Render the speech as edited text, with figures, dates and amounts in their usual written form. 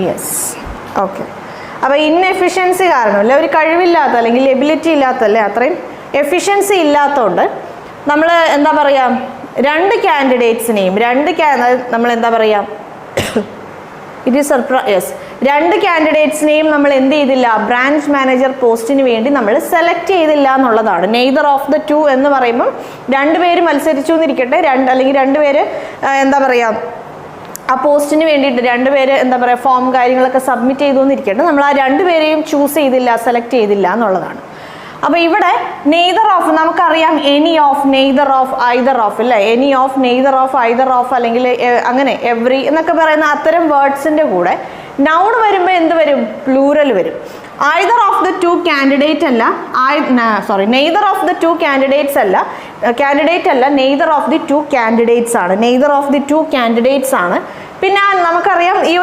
Yes, okay. അപ്പോൾ inefficiency കാരണം അല്ലെ, ഒരു കഴിവില്ലാത്ത അല്ലെങ്കിൽ എബിലിറ്റി ഇല്ലാത്തല്ലേ, അത്രയും എഫിഷ്യൻസി ഇല്ലാത്തതുകൊണ്ട് നമ്മൾ എന്താ പറയുക, രണ്ട് കാൻഡിഡേറ്റ്സിനെയും നമ്മൾ എന്താ പറയുക, ഇറ്റ് ഈസ് യെസ്, രണ്ട് കാൻഡിഡേറ്റ്സിനെയും നമ്മൾ എന്ത് ചെയ്തില്ല, ബ്രാഞ്ച് മാനേജർ പോസ്റ്റിന് വേണ്ടി നമ്മൾ സെലക്ട് ചെയ്തില്ല എന്നുള്ളതാണ്. നെയ്തർ ഓഫ് ദ ടു എന്ന് പറയുമ്പം രണ്ടുപേര് മത്സരിച്ചു എന്നിരിക്കട്ടെ, അല്ലെങ്കിൽ രണ്ടുപേര് എന്താ പറയുക ആ പോസ്റ്റിന് വേണ്ടിയിട്ട് രണ്ടുപേര് എന്താ പറയുക ഫോം കാര്യങ്ങളൊക്കെ സബ്മിറ്റ് ചെയ്തു എന്നിരിക്കട്ടെ, നമ്മൾ ആ രണ്ടുപേരെയും ചൂസ് ചെയ്തില്ല, സെലക്ട് ചെയ്തില്ല എന്നുള്ളതാണ്. അപ്പോൾ ഇവിടെ നെയ്തർ ഓഫ് നമുക്കറിയാം, any of, neither of, either of അല്ലേ, any of, neither of, either of, അല്ലെങ്കിൽ അങ്ങനെ എവറി എന്നൊക്കെ പറയുന്ന അത്തരം വേർഡ്സിൻ്റെ കൂടെ നൗൺ വരുമ്പോൾ എന്ത് വരും, പ്ലൂറൽ വരും. Either of the two candidate അല്ല, neither of the two candidates അല്ല, കാൻഡിഡേറ്റ് അല്ല, neither of the two candidates ആണ്, neither of the two candidates ആണ്. പിന്നെ നമുക്കറിയാം ഈ